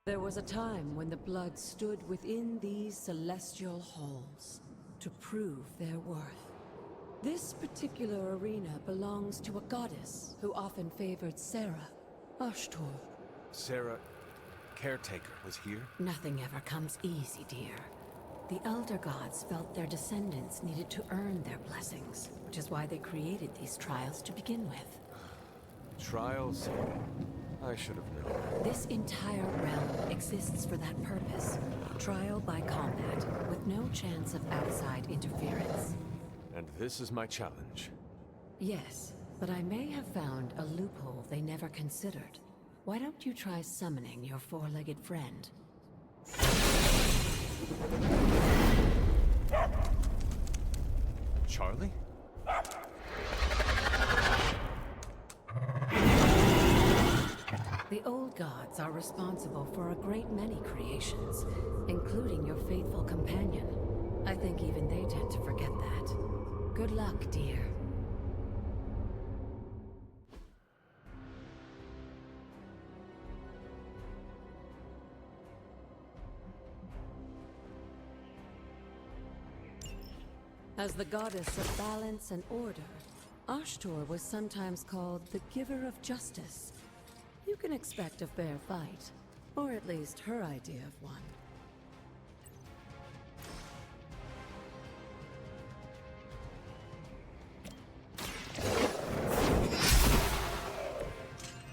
There was a time when the blood stood within these celestial halls to prove their worth. This particular arena belongs to a goddess who often favored Sarah, Ashtor. Sarah, Caretaker, was here? Nothing ever comes easy, dear. The Elder Gods felt their descendants needed to earn their blessings, which is why they created these trials to begin with. Trials? I should have known. This entire realm exists for that purpose. Trial by combat, with no chance of outside interference. And this is my challenge. Yes, but I may have found a loophole they never considered. Why don't you try summoning your four-legged friend? Charlie? The old gods are responsible for a great many creations, including your faithful companion. I think even they tend to forget that. Good luck, dear. As the goddess of balance and order, Ashtor was sometimes called the Giver of Justice. You can expect a fair fight, or at least her idea of one.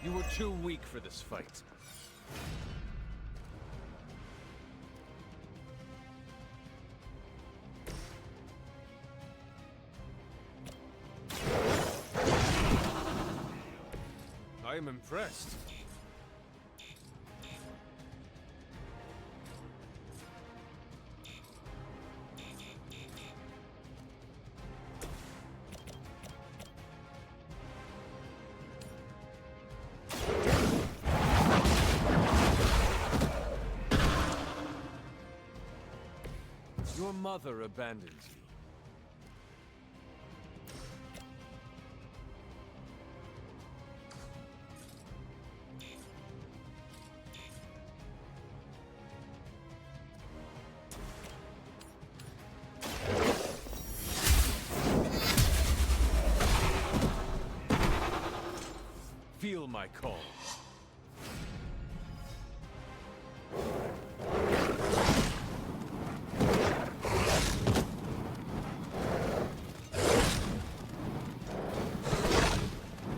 You were too weak for this fight. I am impressed. Your mother abandons you. Feel my call.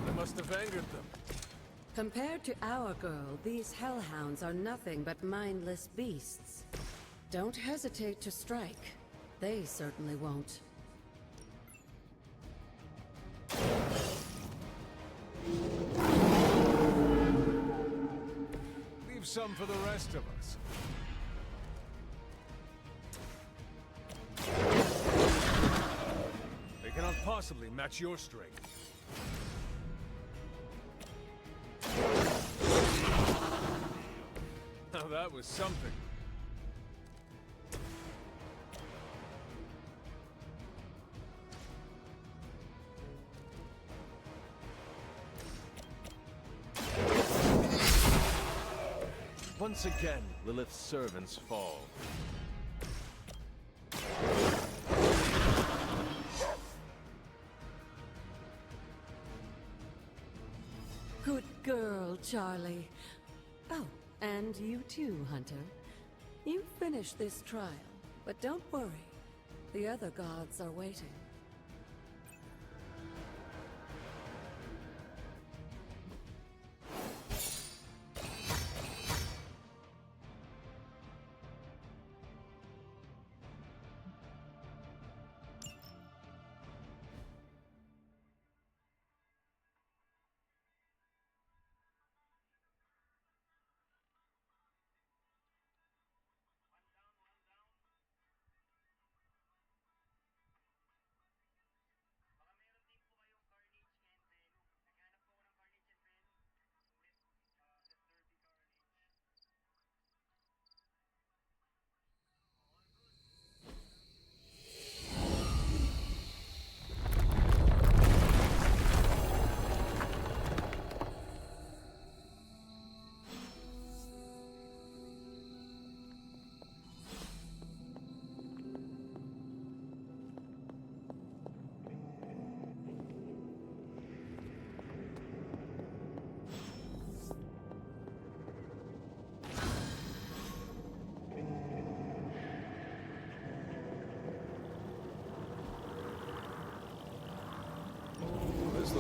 I must have angered them. Compared to our girl, these hellhounds are nothing but mindless beasts. Don't hesitate to strike. They certainly won't. Leave some for the rest of us. They cannot possibly match your strength. Now that was something. Once again, Lilith's servants fall. Good girl, Charlie. Oh, and you too, Hunter. You finished this trial, but don't worry. The other gods are waiting.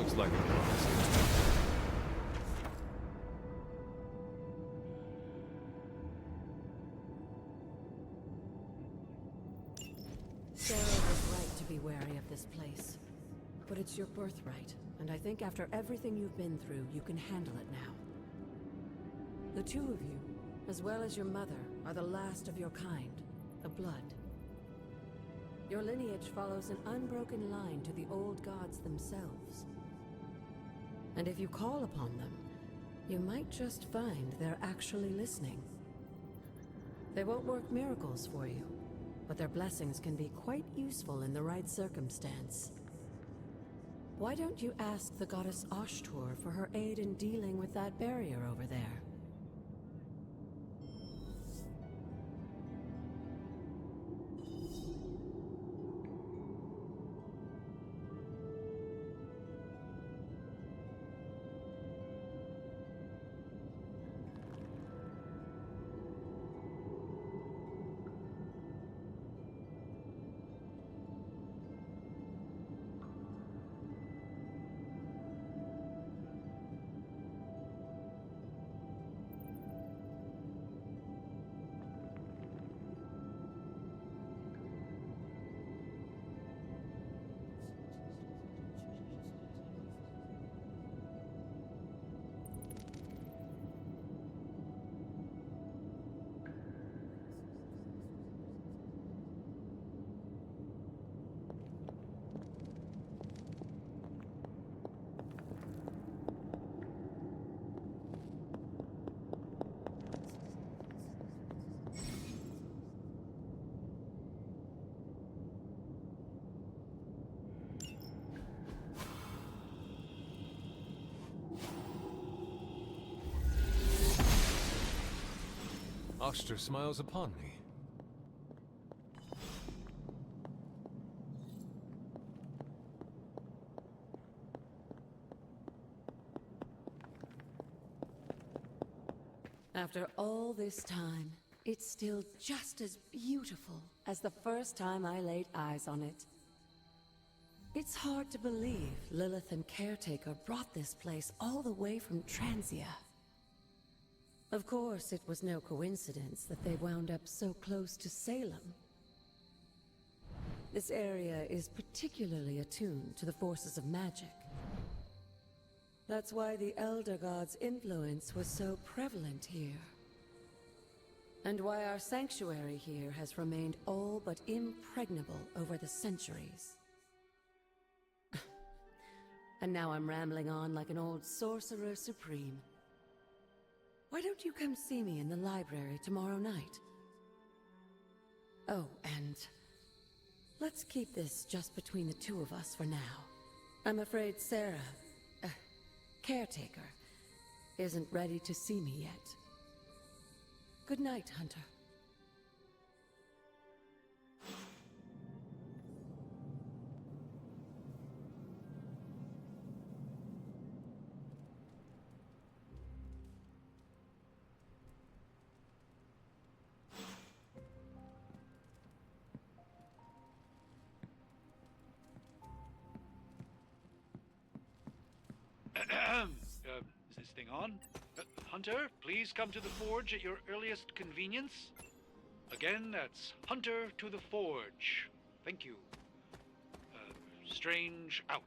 Looks like it was. Sarah was right to be wary of this place. But it's your birthright, and I think after everything you've been through, you can handle it now. The two of you, as well as your mother, are the last of your kind, the Blood. Your lineage follows an unbroken line to the old gods themselves. And if you call upon them, you might just find they're actually listening. They won't work miracles for you, but their blessings can be quite useful in the right circumstance. Why don't you ask the goddess Ashtur for her aid in dealing with that barrier over there? Ashtur smiles upon me. After all this time, it's still just as beautiful as the first time I laid eyes on it. It's hard to believe Lilith and Caretaker brought this place all the way from Transia. Of course, it was no coincidence that they wound up so close to Salem. This area is particularly attuned to the forces of magic. That's why the Elder God's influence was so prevalent here. And why our sanctuary here has remained all but impregnable over the centuries. And now I'm rambling on like an old sorcerer supreme. Why don't you come see me in the library tomorrow night? Oh, and let's keep this just between the two of us for now. I'm afraid Sarah, Caretaker, isn't ready to see me yet. Good night, Hunter. Is this thing on? Hunter, please come to the forge at your earliest convenience. Again, that's Hunter to the forge. Thank you. Strange out.